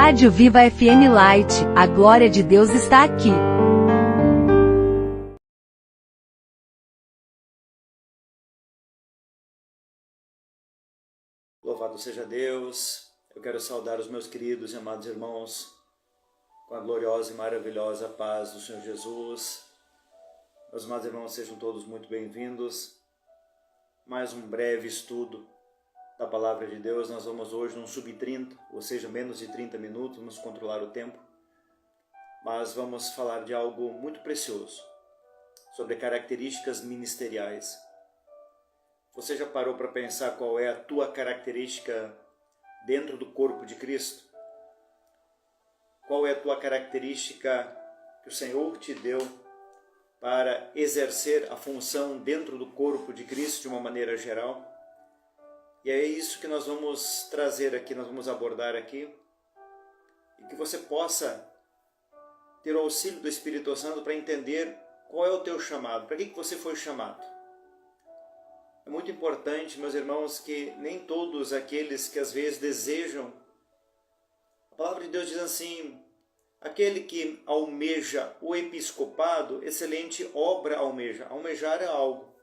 Rádio Viva FM Light, a glória de Deus está aqui. Louvado seja Deus. Eu quero saudar os meus queridos e amados irmãos com a gloriosa e maravilhosa paz do Senhor Jesus. Meus amados irmãos, sejam todos muito bem-vindos. Mais um breve estudo da Palavra de Deus. Nós vamos hoje num sub-30, ou seja, menos de 30 minutos, vamos controlar o tempo. Mas vamos falar de algo muito precioso, sobre características ministeriais. Você já parou para pensar qual é a tua característica dentro do corpo de Cristo? Qual é a tua característica que o Senhor te deu para exercer a função dentro do corpo de Cristo de uma maneira geral? E é isso que nós vamos trazer aqui, nós vamos abordar aqui, e que você possa ter o auxílio do Espírito Santo para entender qual é o teu chamado, para que você foi chamado. É muito importante, meus irmãos, que nem todos aqueles que às vezes desejam, a palavra de Deus diz assim, aquele que almeja o episcopado, excelente obra almeja. Almejar é algo,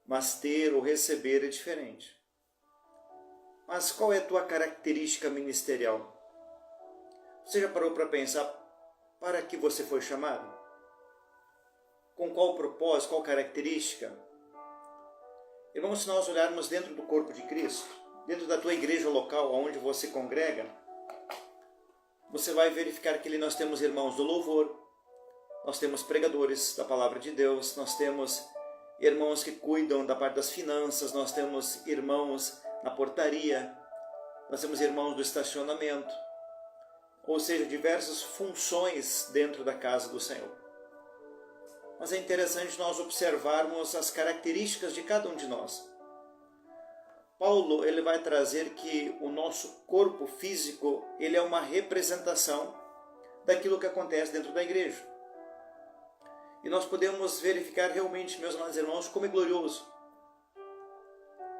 mas ter ou receber é diferente. Mas qual é a tua característica ministerial? Você já parou para pensar para que você foi chamado? Com qual propósito, qual característica? Irmãos, se nós olharmos dentro do corpo de Cristo, dentro da tua igreja local, onde você congrega, você vai verificar que ali nós temos irmãos do louvor, nós temos pregadores da palavra de Deus, nós temos irmãos que cuidam da parte das finanças, nós temos irmãos na portaria, nós temos irmãos do estacionamento, ou seja, diversas funções dentro da casa do Senhor. Mas é interessante nós observarmos as características de cada um de nós. Paulo ele vai trazer que o nosso corpo físico ele é uma representação daquilo que acontece dentro da igreja. E nós podemos verificar realmente, meus amados irmãos, como é glorioso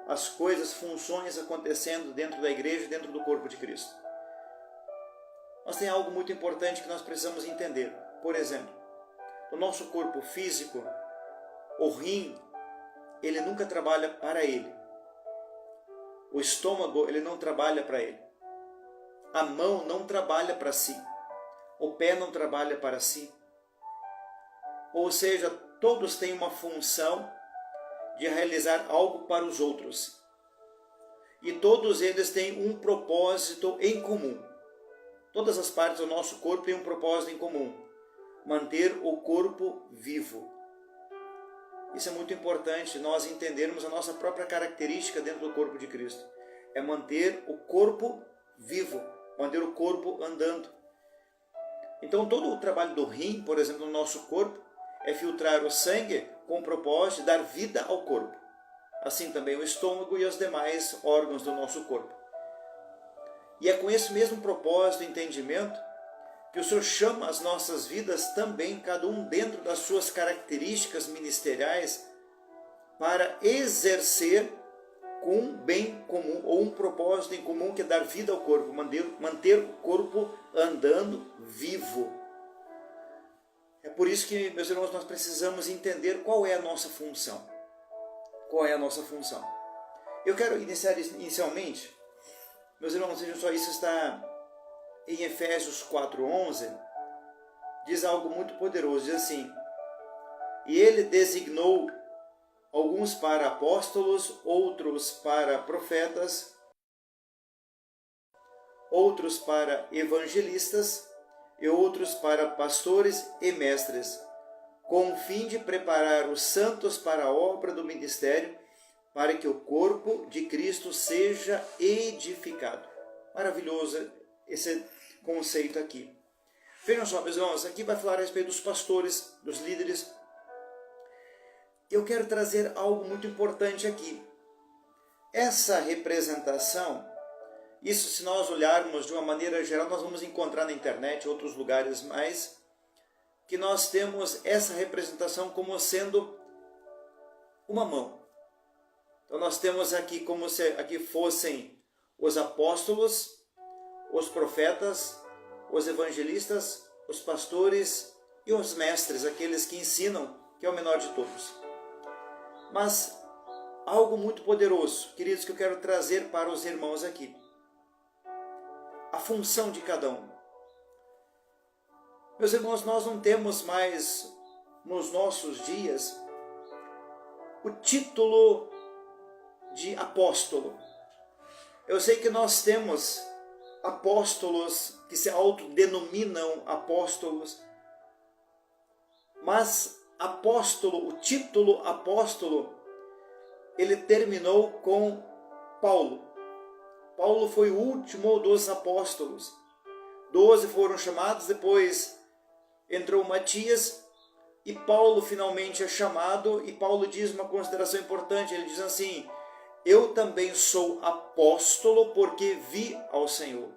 as coisas, funções acontecendo dentro da igreja, dentro do corpo de Cristo. Mas tem algo muito importante que nós precisamos entender. Por exemplo, o nosso corpo físico, o rim, ele nunca trabalha para ele. O estômago, ele não trabalha para ele. A mão não trabalha para si. O pé não trabalha para si. Ou seja, todos têm uma função de realizar algo para os outros. E todos eles têm um propósito em comum. Todas as partes do nosso corpo têm um propósito em comum. Manter o corpo vivo. Isso é muito importante, nós entendermos a nossa própria característica dentro do corpo de Cristo. É manter o corpo vivo, manter o corpo andando. Então todo o trabalho do rim, por exemplo, no nosso corpo, é filtrar o sangue com o propósito de dar vida ao corpo. Assim também o estômago e os demais órgãos do nosso corpo. E é com esse mesmo propósito e entendimento que o Senhor chama as nossas vidas também, cada um dentro das suas características ministeriais, para exercer com um bem comum, ou um propósito em comum, que é dar vida ao corpo, manter o corpo andando vivo. É por isso que, meus irmãos, nós precisamos entender qual é a nossa função. Qual é a nossa função? Eu quero iniciar inicialmente, meus irmãos, vejam só, isso está em Efésios 4:11, diz algo muito poderoso, diz assim, e ele designou alguns para apóstolos, outros para profetas, outros para evangelistas e outros para pastores e mestres, com o fim de preparar os santos para a obra do ministério, para que o corpo de Cristo seja edificado. Maravilhoso esse conceito aqui. Vejam só, meus irmãos, aqui vai falar a respeito dos pastores, dos líderes. Eu quero trazer algo muito importante aqui. Essa representação, isso se nós olharmos de uma maneira geral, nós vamos encontrar na internet, outros lugares mais, que nós temos essa representação como sendo uma mão. Então nós temos aqui como se aqui fossem os apóstolos, os profetas, os evangelistas, os pastores e os mestres, aqueles que ensinam, que é o menor de todos. Mas algo muito poderoso, queridos, que eu quero trazer para os irmãos aqui. A função de cada um. Meus irmãos, nós não temos mais nos nossos dias o título de apóstolo. Eu sei que nós temos apóstolos que se autodenominam apóstolos, mas apóstolo, o título apóstolo, ele terminou com Paulo. Paulo foi o último dos apóstolos. 12 foram chamados, depois entrou Matias e Paulo finalmente é chamado, e Paulo diz uma consideração importante, ele diz assim: eu também sou apóstolo porque vi ao Senhor.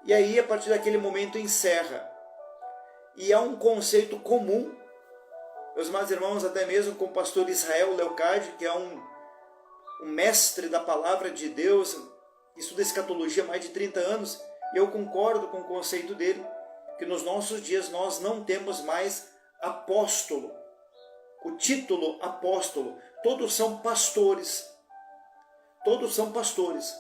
E aí, a partir daquele momento, encerra. E há um conceito comum, meus amados irmãos, até mesmo com o pastor Israel Leocádio, que é um mestre da palavra de Deus, estuda escatologia há mais de 30 anos, e eu concordo com o conceito dele, que nos nossos dias nós não temos mais apóstolo. O título apóstolo, todos são pastores. Todos são pastores.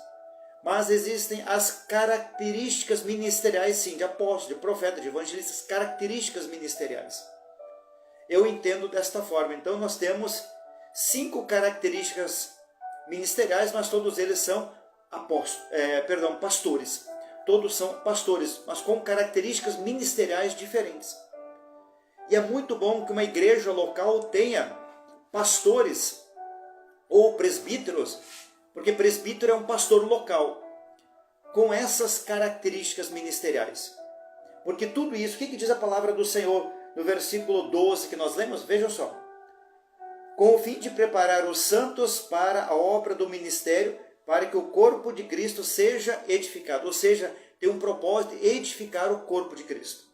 Mas existem as características ministeriais, sim, de apóstolo, de profeta, de evangelista, características ministeriais. Eu entendo desta forma. Então nós temos 5 características ministeriais, mas todos eles são pastores. Todos são pastores, mas com características ministeriais diferentes. E é muito bom que uma igreja local tenha pastores ou presbíteros, porque presbítero é um pastor local, com essas características ministeriais. Porque tudo isso, o que diz a palavra do Senhor no versículo 12 que nós lemos? Vejam só. Com o fim de preparar os santos para a obra do ministério, para que o corpo de Cristo seja edificado. Ou seja, tem um propósito de edificar o corpo de Cristo.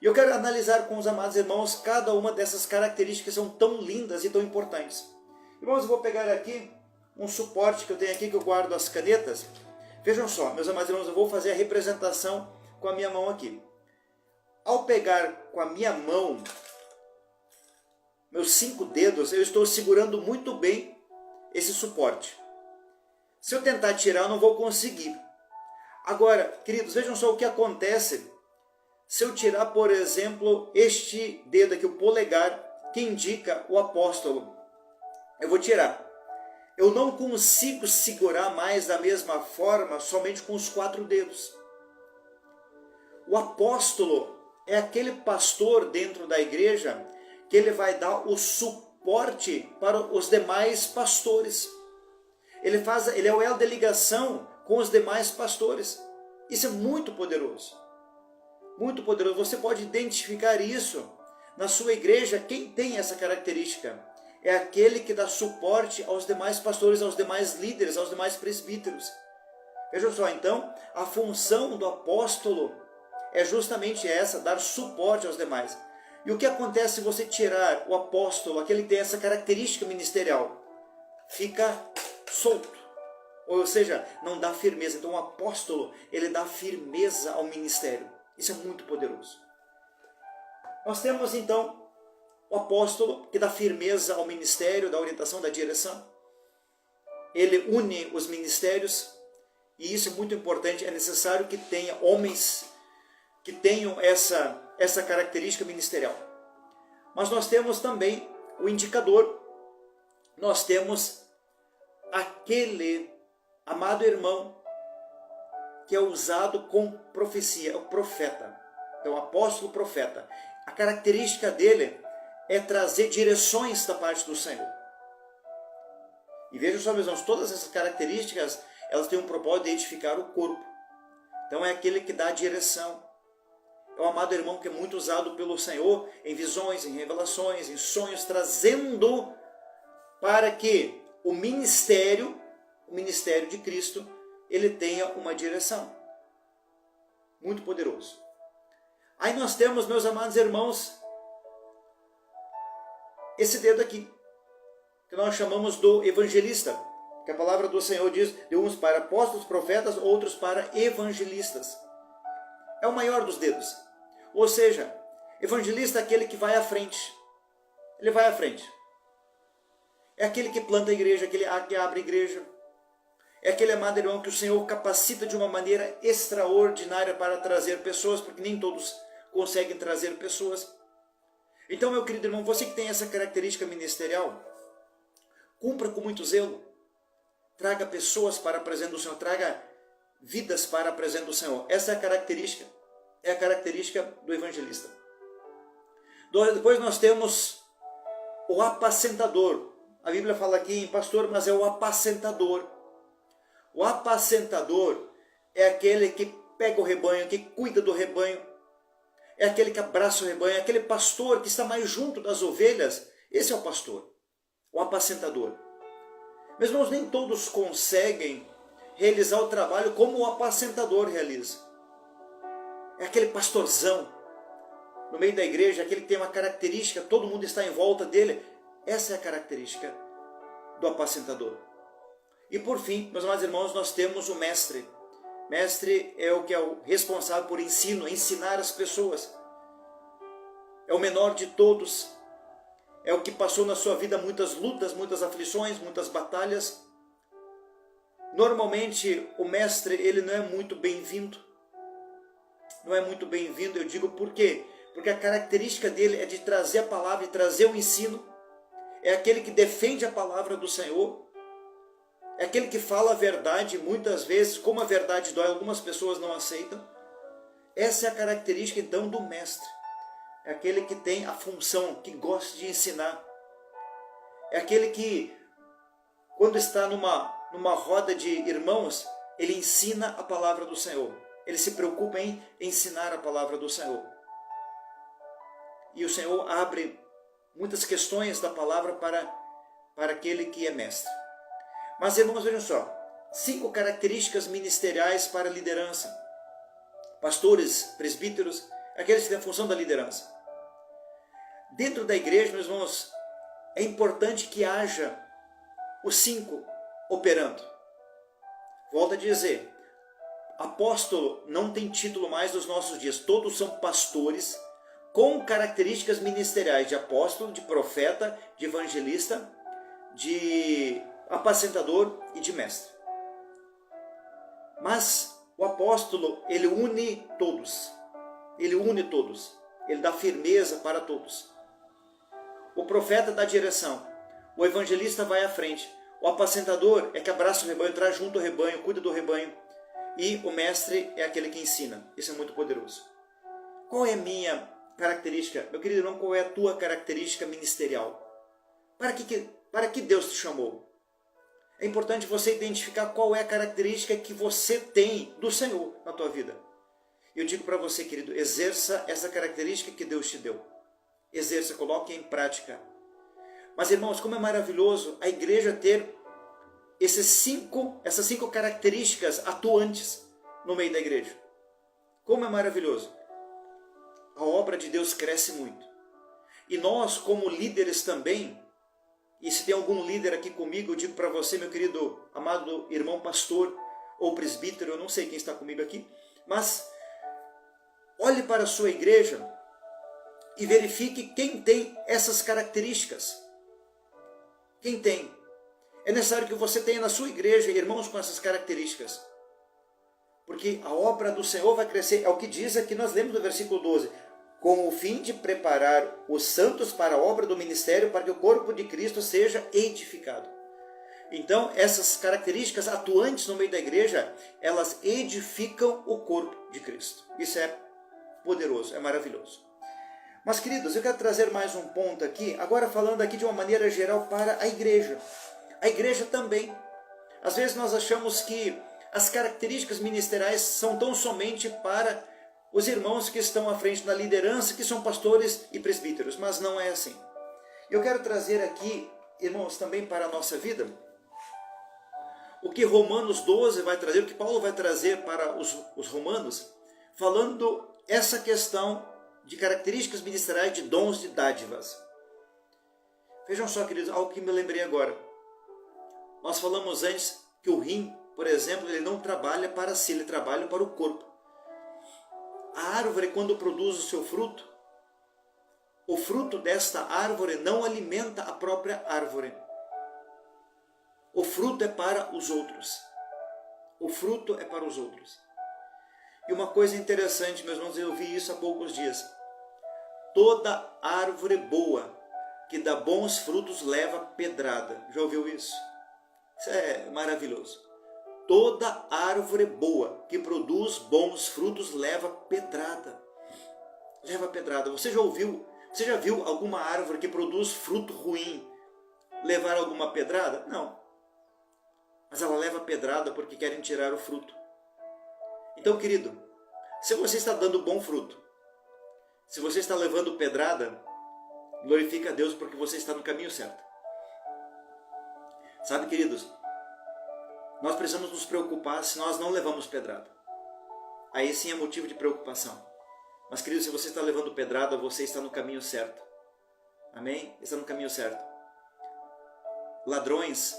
E eu quero analisar com os amados irmãos cada uma dessas características que são tão lindas e tão importantes. Irmãos, eu vou pegar aqui um suporte que eu tenho aqui, que eu guardo as canetas. Vejam só, meus amados irmãos, eu vou fazer a representação com a minha mão aqui. Ao pegar com a minha mão, meus 5 dedos, eu estou segurando muito bem esse suporte. Se eu tentar tirar, eu não vou conseguir. Agora, queridos, vejam só o que acontece se eu tirar, por exemplo, este dedo aqui, o polegar, que indica o apóstolo. Eu vou tirar. Eu não consigo segurar mais da mesma forma somente com os 4 dedos. O apóstolo é aquele pastor dentro da igreja que ele vai dar o suporte para os demais pastores. Ele é o elo de ligação com os demais pastores. Isso é muito poderoso. Muito poderoso. Você pode identificar isso na sua igreja. Quem tem essa característica? É aquele que dá suporte aos demais pastores, aos demais líderes, aos demais presbíteros. Vejam só, então, a função do apóstolo é justamente essa, dar suporte aos demais. E o que acontece se você tirar o apóstolo, aquele que tem essa característica ministerial? Fica solto. Ou seja, não dá firmeza. Então o apóstolo, ele dá firmeza ao ministério. Isso é muito poderoso. Nós temos então o apóstolo que dá firmeza ao ministério, da orientação, da direção. Ele une os ministérios, e isso é muito importante. É necessário que tenha homens que tenham essa característica ministerial. Mas nós temos também o indicador. Nós temos aquele amado irmão que é usado com profecia, o profeta. Então, o apóstolo profeta. A característica dele é trazer direções da parte do Senhor. E vejam só, meus irmãos, todas essas características, elas têm um propósito de edificar o corpo. Então é aquele que dá a direção. É o amado irmão que é muito usado pelo Senhor em visões, em revelações, em sonhos, trazendo para que o ministério de Cristo, ele tenha uma direção. Muito poderoso. Aí nós temos, meus amados irmãos, esse dedo aqui, que nós chamamos do evangelista, que a palavra do Senhor diz, de uns para apóstolos, profetas, outros para evangelistas. É o maior dos dedos. Ou seja, evangelista é aquele que vai à frente. Ele vai à frente. É aquele que planta a igreja, aquele que abre a igreja. É aquele amado irmão que o Senhor capacita de uma maneira extraordinária para trazer pessoas, porque nem todos conseguem trazer pessoas. Então, meu querido irmão, você que tem essa característica ministerial, cumpra com muito zelo. Traga pessoas para a presença do Senhor, traga vidas para a presença do Senhor. Essa é a característica do evangelista. Depois nós temos o apacentador. A Bíblia fala aqui em pastor, mas é o apacentador. O apacentador é aquele que pega o rebanho, que cuida do rebanho. É aquele que abraça o rebanho, é aquele pastor que está mais junto das ovelhas. Esse é o pastor, o apacentador. Meus irmãos, nem todos conseguem realizar o trabalho como o apacentador realiza. É aquele pastorzão no meio da igreja, aquele que tem uma característica, todo mundo está em volta dele. Essa é a característica do apacentador. E por fim, meus amados irmãos, nós temos o mestre. Mestre é o que é o responsável por ensino, ensinar as pessoas. É o menor de todos. É o que passou na sua vida muitas lutas, muitas aflições, muitas batalhas. Normalmente o mestre ele não é muito bem-vindo. Não é muito bem-vindo, eu digo por quê? Porque a característica dele é de trazer a palavra e trazer o ensino. É aquele que defende a palavra do Senhor. É aquele que fala a verdade, muitas vezes, como a verdade dói, algumas pessoas não aceitam. Essa é a característica então do mestre. É aquele que tem a função, que gosta de ensinar. É aquele que, quando está numa roda de irmãos, ele ensina a palavra do Senhor. Ele se preocupa em ensinar a palavra do Senhor. E o Senhor abre muitas questões da palavra para aquele que é mestre. Mas, irmãos, vejam só. 5 características ministeriais para a liderança. Pastores, presbíteros, aqueles que têm a função da liderança. Dentro da igreja, meus irmãos, é importante que haja os 5 operando. Volto a dizer, apóstolo não tem título mais nos nossos dias. Todos são pastores com características ministeriais de apóstolo, de profeta, de evangelista, de apacentador e de mestre. Mas o apóstolo, ele une todos. Ele une todos. Ele dá firmeza para todos. O profeta dá direção. O evangelista vai à frente. O apacentador é que abraça o rebanho, traz junto o rebanho, cuida do rebanho. E o mestre é aquele que ensina. Isso é muito poderoso. Qual é a minha característica? Meu querido irmão, qual é a tua característica ministerial? Para que Deus te chamou? É importante você identificar qual é a característica que você tem do Senhor na tua vida. Eu digo para você, querido, exerça essa característica que Deus te deu. Exerça, coloque em prática. Mas, irmãos, como é maravilhoso a igreja ter essas 5 características atuantes no meio da igreja. Como é maravilhoso. A obra de Deus cresce muito. E nós, como líderes também, e se tem algum líder aqui comigo, eu digo para você, meu querido, amado irmão pastor ou presbítero, eu não sei quem está comigo aqui, mas olhe para a sua igreja e verifique quem tem essas características. Quem tem? É necessário que você tenha na sua igreja irmãos com essas características. Porque a obra do Senhor vai crescer. É o que diz aqui, nós lemos no versículo 12. Com o fim de preparar os santos para a obra do ministério, para que o corpo de Cristo seja edificado. Então, essas características atuantes no meio da igreja, elas edificam o corpo de Cristo. Isso é poderoso, é maravilhoso. Mas, queridos, eu quero trazer mais um ponto aqui, agora falando aqui de uma maneira geral para a igreja. A igreja também. Às vezes nós achamos que as características ministeriais são tão somente para os irmãos que estão à frente da liderança, que são pastores e presbíteros, mas não é assim. Eu quero trazer aqui, irmãos, também para a nossa vida, o que Romanos 12 vai trazer, o que Paulo vai trazer para os romanos, falando essa questão de características ministeriais, de dons, de dádivas. Vejam só, queridos, algo que me lembrei agora. Nós falamos antes que o rim, por exemplo, ele não trabalha para si, ele trabalha para o corpo. A árvore, quando produz o seu fruto, o fruto desta árvore não alimenta a própria árvore. O fruto é para os outros. O fruto é para os outros. E uma coisa interessante, meus irmãos, eu vi isso há poucos dias. Toda árvore boa que dá bons frutos leva pedrada. Já ouviu isso? Isso é maravilhoso. Toda árvore boa que produz bons frutos leva pedrada. Leva pedrada. Você já viu alguma árvore que produz fruto ruim levar alguma pedrada? Não. Mas ela leva pedrada porque querem tirar o fruto. Então, querido, se você está dando bom fruto, se você está levando pedrada, glorifica a Deus porque você está no caminho certo. Sabe, queridos, nós precisamos nos preocupar se nós não levamos pedrada. Aí sim é motivo de preocupação. Mas, querido, se você está levando pedrada, você está no caminho certo. Amém? Está no caminho certo. Ladrões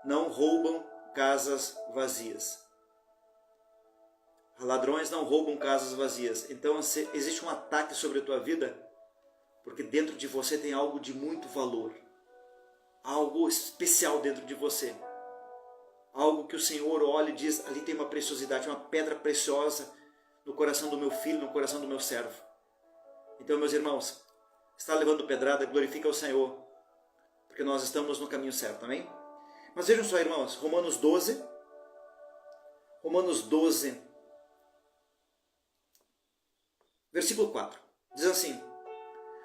não roubam casas vazias. Ladrões não roubam casas vazias. Então existe um ataque sobre a tua vida, porque dentro de você tem algo de muito valor. Algo especial dentro de você. Algo que o Senhor olha e diz, ali tem uma preciosidade, uma pedra preciosa no coração do meu filho, no coração do meu servo. Então, meus irmãos, está levando pedrada, glorifica o Senhor, porque nós estamos no caminho certo, amém? Mas vejam só, irmãos, Romanos 12, versículo 4, diz assim: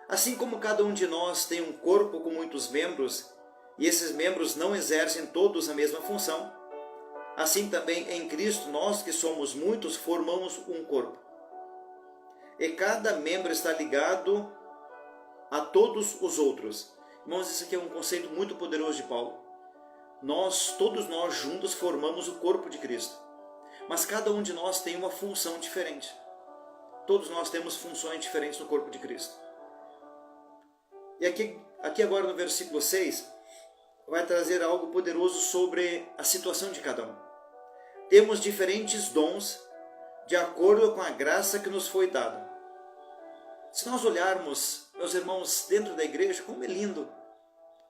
assim como cada um de nós tem um corpo com muitos membros, e esses membros não exercem todos a mesma função, assim também em Cristo nós que somos muitos formamos um corpo. E cada membro está ligado a todos os outros. Irmãos, isso aqui é um conceito muito poderoso de Paulo. Todos nós juntos formamos o corpo de Cristo. Mas cada um de nós tem uma função diferente. Todos nós temos funções diferentes no corpo de Cristo. E aqui agora no versículo 6, vai trazer algo poderoso sobre a situação de cada um. Temos diferentes dons de acordo com a graça que nos foi dada. Se nós olharmos, meus irmãos, dentro da igreja, como é lindo.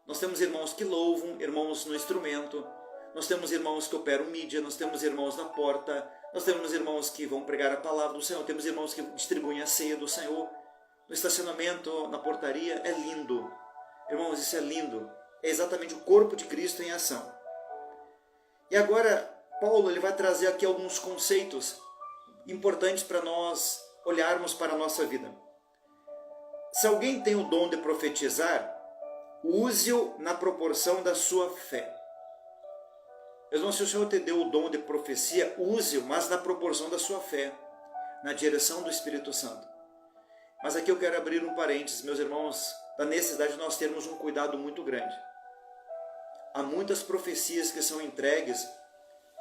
Nós temos irmãos que louvam, irmãos no instrumento, nós temos irmãos que operam mídia, nós temos irmãos na porta, nós temos irmãos que vão pregar a palavra do Senhor, temos irmãos que distribuem a ceia do Senhor. No estacionamento, na portaria, é lindo. Irmãos, isso é lindo. É exatamente o corpo de Cristo em ação. E agora, Paulo ele vai trazer aqui alguns conceitos importantes para nós olharmos para a nossa vida. Se alguém tem o dom de profetizar, use-o na proporção da sua fé. Irmãos, se o Senhor te deu o dom de profecia, use-o, mas na proporção da sua fé, na direção do Espírito Santo. Mas aqui eu quero abrir um parênteses, meus irmãos, da necessidade de nós termos um cuidado muito grande. Há muitas profecias que são entregues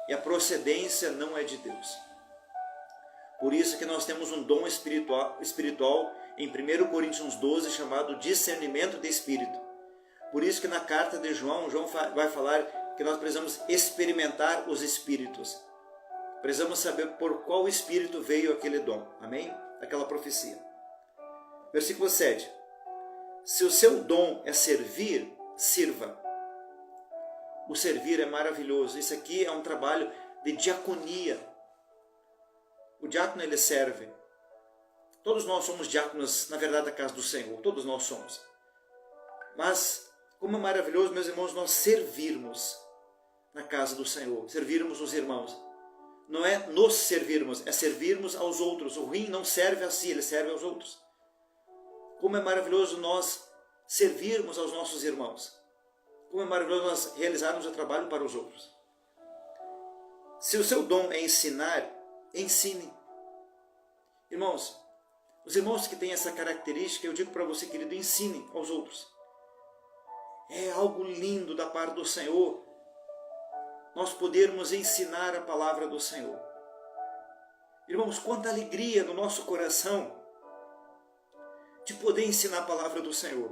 e a procedência não é de Deus. Por isso que nós temos um dom espiritual em 1 Coríntios 12 chamado discernimento de espírito. Por isso que na carta de João vai falar que nós precisamos experimentar os espíritos. Precisamos saber por qual espírito veio aquele dom. Amém? Aquela profecia. Versículo 7. Se o seu dom é servir, sirva. O servir é maravilhoso. Isso aqui é um trabalho de diaconia. O diácono ele serve. Todos nós somos diáconos, na verdade, da casa do Senhor. Todos nós somos. Mas, como é maravilhoso, meus irmãos, nós servirmos na casa do Senhor. Servirmos os irmãos. Não é nos servirmos, é servirmos aos outros. O rim não serve a si, ele serve aos outros. Como é maravilhoso nós servirmos aos nossos irmãos. Como é maravilhoso nós realizarmos o trabalho para os outros. Se o seu dom é ensinar, ensine. Irmãos, os irmãos que têm essa característica, eu digo para você, querido, ensine aos outros. É algo lindo da parte do Senhor nós podermos ensinar a palavra do Senhor. Irmãos, quanta alegria no nosso coração de poder ensinar a palavra do Senhor.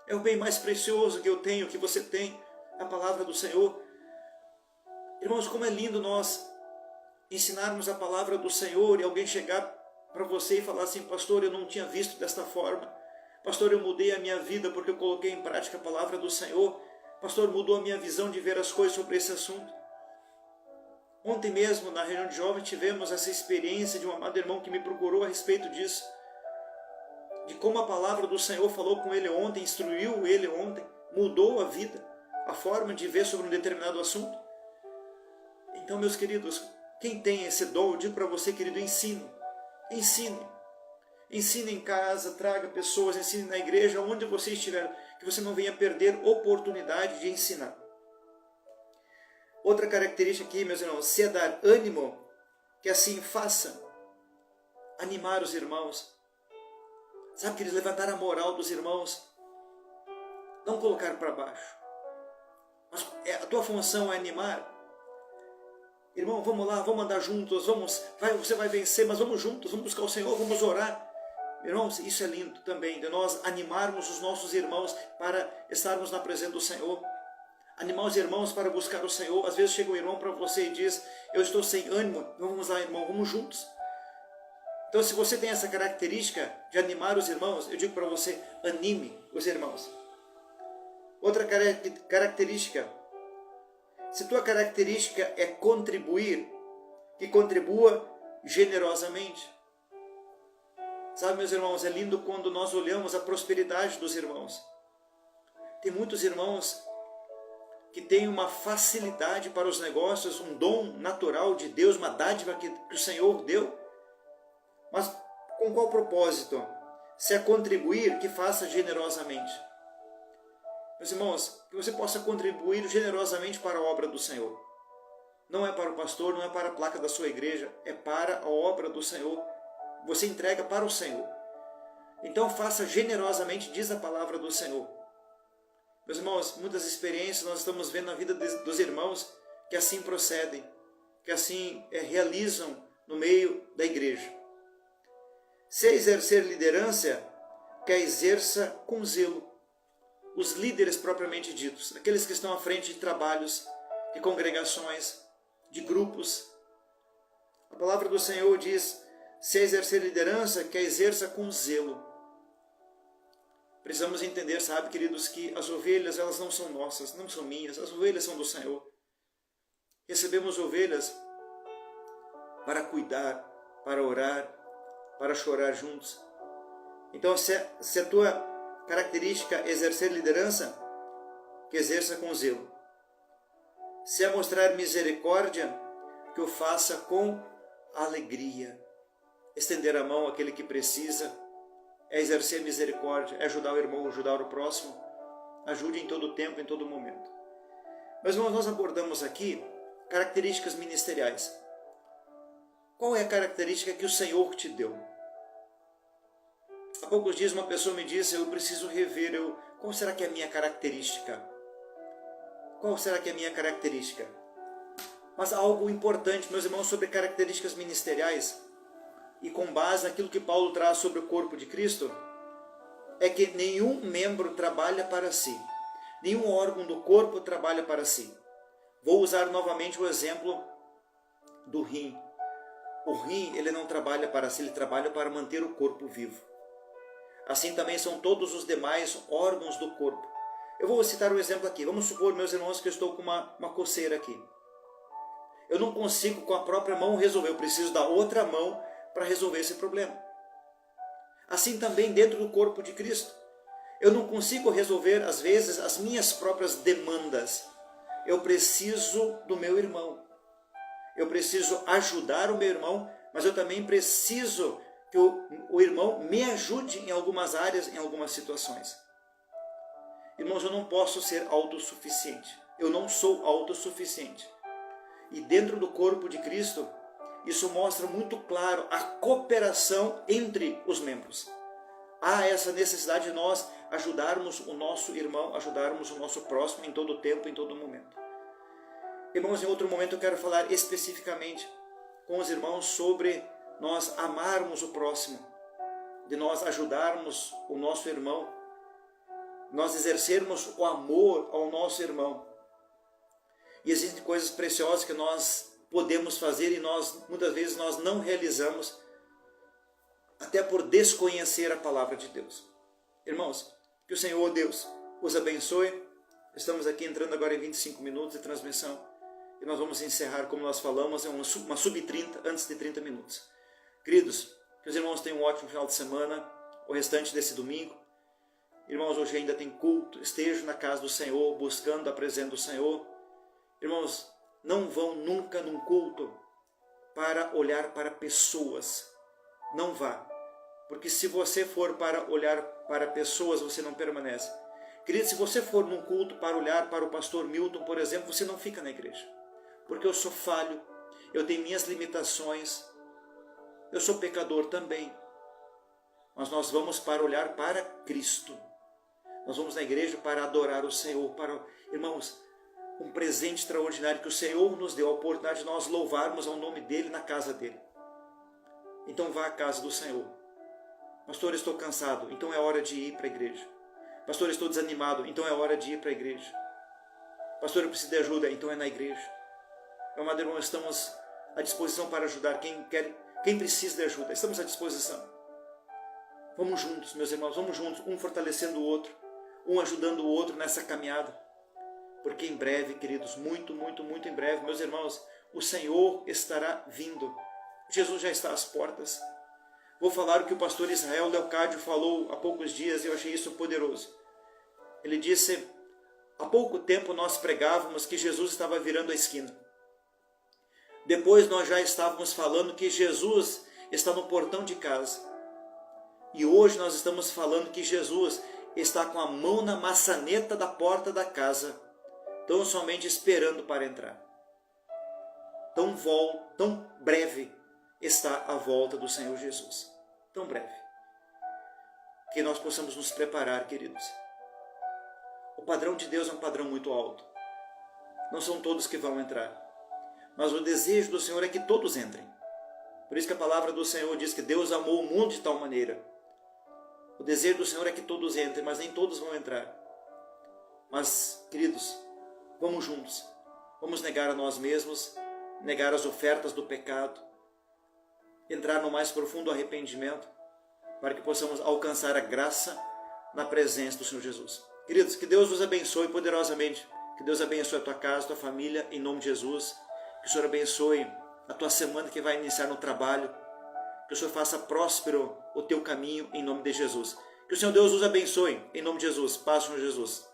É o bem mais precioso que eu tenho, que você tem. a palavra do Senhor. Irmãos, como é lindo nós ensinarmos a palavra do Senhor e alguém chegar para você e falar assim: pastor, eu não tinha visto desta forma. Pastor, eu mudei a minha vida porque eu coloquei em prática a palavra do Senhor. Pastor, mudou a minha visão de ver as coisas sobre esse assunto. Ontem mesmo, na reunião de jovens, tivemos essa experiência de um amado irmão que me procurou a respeito disso. De como a palavra do Senhor falou com ele ontem, instruiu ele ontem, mudou a vida, a forma de ver sobre um determinado assunto. Então, meus queridos, quem tem esse dom, eu digo para você, querido, ensine. Ensine. Ensine em casa, traga pessoas, ensine na igreja, onde você estiver, que você não venha perder oportunidade de ensinar. Outra característica aqui, meus irmãos, se é dar ânimo, que assim faça. Animar os irmãos. Sabe, queridos, levantar a moral dos irmãos. Não colocar para baixo. Mas a tua função é animar. Irmão, vamos lá, vamos andar juntos, você vai vencer, mas vamos juntos, vamos buscar o Senhor, vamos orar. Irmãos, isso é lindo também, de nós animarmos os nossos irmãos para estarmos na presença do Senhor. Animar os irmãos para buscar o Senhor. Às vezes chega um irmão para você e diz: eu estou sem ânimo. Vamos lá, irmão, vamos juntos. Então, se você tem essa característica de animar os irmãos, eu digo para você: anime os irmãos. Outra característica: se tua característica é contribuir, que contribua generosamente. Sabe, meus irmãos, é lindo quando nós olhamos a prosperidade dos irmãos. Tem muitos irmãos que têm uma facilidade para os negócios, um dom natural de Deus, uma dádiva que o Senhor deu. Mas com qual propósito? Se é contribuir, que faça generosamente. Meus irmãos, que você possa contribuir generosamente para a obra do Senhor. Não é para o pastor, não é para a placa da sua igreja, é para a obra do Senhor. Você entrega para o Senhor. Então faça generosamente, diz a palavra do Senhor. Meus irmãos, muitas experiências nós estamos vendo na vida dos irmãos que assim procedem, que assim realizam no meio da igreja. Se exercer liderança, que a exerça com zelo. Os líderes propriamente ditos, aqueles que estão à frente de trabalhos, de congregações, de grupos. A palavra do Senhor diz: se exercer liderança, que a exerça com zelo. Precisamos entender, sabe, queridos, que as ovelhas, elas não são nossas, não são minhas, as ovelhas são do Senhor. Recebemos ovelhas para cuidar, para orar, para chorar juntos. Então, se a tua característica é exercer liderança, que exerça com zelo. Se é mostrar misericórdia, que o faça com alegria. Estender a mão àquele que precisa, é exercer misericórdia, é ajudar o irmão, ajudar o próximo. Ajude em todo tempo, em todo momento. Mas nós abordamos aqui características ministeriais. Qual é a característica que o Senhor te deu? Há poucos dias uma pessoa me disse: eu preciso rever, qual será que é a minha característica? Qual será que é a minha característica? Mas algo importante, meus irmãos, sobre características ministeriais, e com base naquilo que Paulo traz sobre o corpo de Cristo, é que nenhum membro trabalha para si. Nenhum órgão do corpo trabalha para si. Vou usar novamente o exemplo do rim. O rim, ele não trabalha para si, ele trabalha para manter o corpo vivo. Assim também são todos os demais órgãos do corpo. Eu vou citar um exemplo aqui. Vamos supor, meus irmãos, que eu estou com uma coceira aqui. Eu não consigo com a própria mão resolver, eu preciso da outra mão para resolver esse problema. Assim também dentro do corpo de Cristo. Eu não consigo resolver, às vezes, as minhas próprias demandas. Eu preciso do meu irmão. Eu preciso ajudar o meu irmão, mas eu também preciso que o irmão me ajude em algumas áreas, em algumas situações. Irmãos, eu não posso ser autossuficiente. Eu não sou autossuficiente. E dentro do corpo de Cristo, isso mostra muito claro a cooperação entre os membros. Há essa necessidade de nós ajudarmos o nosso irmão, ajudarmos o nosso próximo em todo tempo, em todo momento. Irmãos, em outro momento eu quero falar especificamente com os irmãos sobre nós amarmos o próximo, de nós ajudarmos o nosso irmão, nós exercermos o amor ao nosso irmão. E existem coisas preciosas que nós podemos fazer e muitas vezes nós não realizamos, até por desconhecer a palavra de Deus. Irmãos, que o Senhor Deus os abençoe. Estamos aqui entrando agora em 25 minutos de transmissão e nós vamos encerrar, como nós falamos, uma sub-30 antes de 30 minutos. Queridos, que os irmãos tenham um ótimo final de semana, o restante desse domingo. Irmãos, hoje ainda tem culto, estejam na casa do Senhor, buscando a presença do Senhor. Irmãos, não vão nunca num culto para olhar para pessoas. Não vá. Porque se você for para olhar para pessoas, você não permanece. Querido, se você for num culto para olhar para o pastor Milton, por exemplo, você não fica na igreja. Porque eu sou falho, eu tenho minhas limitações, eu sou pecador também. Mas nós vamos para olhar para Cristo. Nós vamos na igreja para adorar o Senhor. Irmãos, um presente extraordinário que o Senhor nos deu, a oportunidade de nós louvarmos ao nome dEle na casa dEle. Então vá à casa do Senhor. Pastor, estou cansado, então é hora de ir para a igreja. Pastor, estou desanimado, então é hora de ir para a igreja. Pastor, eu preciso de ajuda, então é na igreja. Meu amado irmão, estamos à disposição para ajudar quem precisa de ajuda. Estamos à disposição. Vamos juntos, meus irmãos, vamos juntos, um fortalecendo o outro, um ajudando o outro nessa caminhada. Porque em breve, queridos, muito, muito, muito em breve, meus irmãos, o Senhor estará vindo. Jesus já está às portas. Vou falar o que o pastor Israel Leocádio falou há poucos dias e eu achei isso poderoso. Ele disse, há pouco tempo nós pregávamos que Jesus estava virando a esquina. Depois nós já estávamos falando que Jesus está no portão de casa. E hoje nós estamos falando que Jesus está com a mão na maçaneta da porta da casa, tão somente esperando para entrar. Tão breve está a volta do Senhor Jesus. Tão breve. Que nós possamos nos preparar, queridos. O padrão de Deus é um padrão muito alto. Não são todos que vão entrar. Mas o desejo do Senhor é que todos entrem. Por isso que a palavra do Senhor diz que Deus amou o mundo de tal maneira. O desejo do Senhor é que todos entrem, mas nem todos vão entrar. Mas, queridos, vamos juntos. Vamos negar a nós mesmos, negar as ofertas do pecado, entrar no mais profundo arrependimento, para que possamos alcançar a graça na presença do Senhor Jesus. Queridos, que Deus os abençoe poderosamente. Que Deus abençoe a tua casa, a tua família, em nome de Jesus. Que o Senhor abençoe a tua semana que vai iniciar no trabalho. Que o Senhor faça próspero o teu caminho, em nome de Jesus. Que o Senhor Deus os abençoe, em nome de Jesus. Paz, Senhor Jesus.